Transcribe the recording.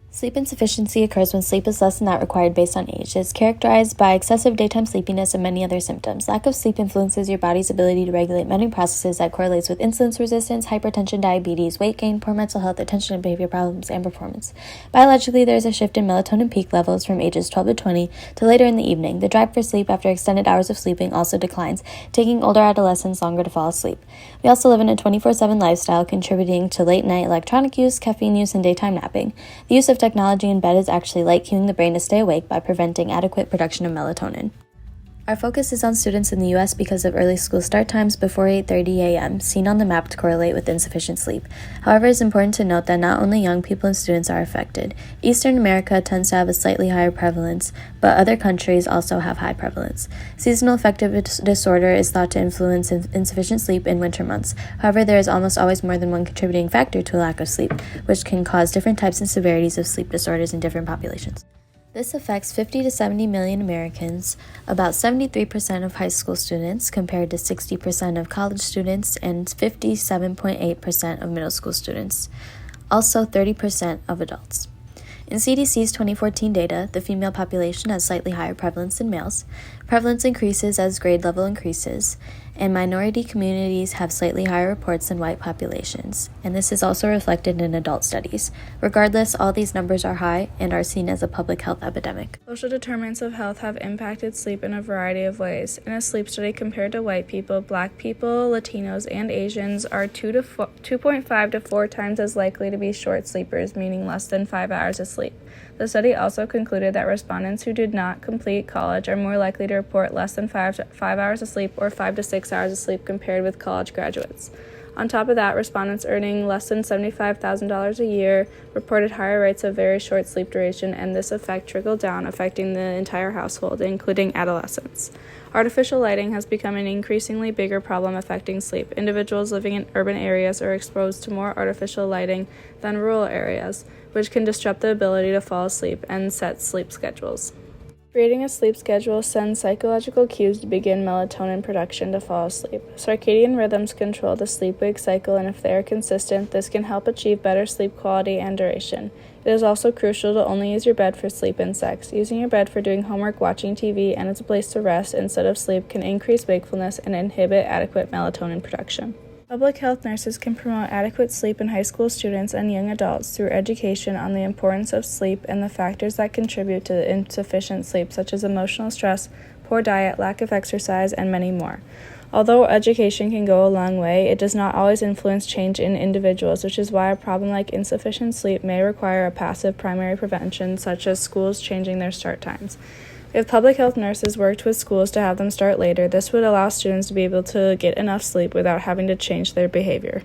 Sleep insufficiency occurs when sleep is less than that required based on age. It is characterized by excessive daytime sleepiness and many other symptoms. Lack of sleep influences your body's ability to regulate many processes that correlates with insulin resistance, hypertension, diabetes, weight gain, poor mental health, attention and behavior problems, and performance. Biologically, there is a shift in melatonin peak levels from ages 12 to 20 to later in the evening. The drive for sleep after extended hours of sleeping also declines, taking older adolescents longer to fall asleep. We also live in a 24/7 lifestyle, contributing to late-night electronic use, caffeine use, and daytime napping. The use of technology in bed is actually light cueing the brain to stay awake by preventing adequate production of melatonin. Our focus is on students in the U.S. because of early school start times before 8:30 a.m., seen on the map to correlate with insufficient sleep. However, it is important to note that not only young people and students are affected. Eastern America tends to have a slightly higher prevalence, but other countries also have high prevalence. Seasonal affective disorder is thought to influence insufficient sleep in winter months. However, there is almost always more than one contributing factor to a lack of sleep, which can cause different types and severities of sleep disorders in different populations. This affects 50 to 70 million Americans, about 73% of high school students compared to 60% of college students and 57.8% of middle school students, also 30% of adults. In CDC's 2014 data, the female population has slightly higher prevalence than males. Prevalence increases as grade level increases, and minority communities have slightly higher reports than white populations, and this is also reflected in adult studies. Regardless, all these numbers are high and are seen as a public health epidemic. Social determinants of health have impacted sleep in a variety of ways. In a sleep study compared to white people, Black people, Latinos, and Asians are 2.5 to 4 times as likely to be short sleepers, meaning less than 5 hours of sleep. The study also concluded that respondents who did not complete college are more likely to report less than 5 hours of sleep or 5 to 6 hours of sleep compared with college graduates. On top of that, respondents earning less than $75,000 a year reported higher rates of very short sleep duration, and this effect trickled down, affecting the entire household, including adolescents. Artificial lighting has become an increasingly bigger problem affecting sleep. Individuals living in urban areas are exposed to more artificial lighting than rural areas, which can disrupt the ability to fall asleep and set sleep schedules. Creating a sleep schedule sends psychological cues to begin melatonin production to fall asleep. Circadian rhythms control the sleep-wake cycle, and if they are consistent, this can help achieve better sleep quality and duration. It is also crucial to only use your bed for sleep and sex. Using your bed for doing homework, watching TV, and as a place to rest instead of sleep can increase wakefulness and inhibit adequate melatonin production. Public health nurses can promote adequate sleep in high school students and young adults through education on the importance of sleep and the factors that contribute to insufficient sleep, such as emotional stress, poor diet, lack of exercise, and many more. Although education can go a long way, it does not always influence change in individuals, which is why a problem like insufficient sleep may require a passive primary prevention, such as schools changing their start times. If public health nurses worked with schools to have them start later, this would allow students to be able to get enough sleep without having to change their behavior.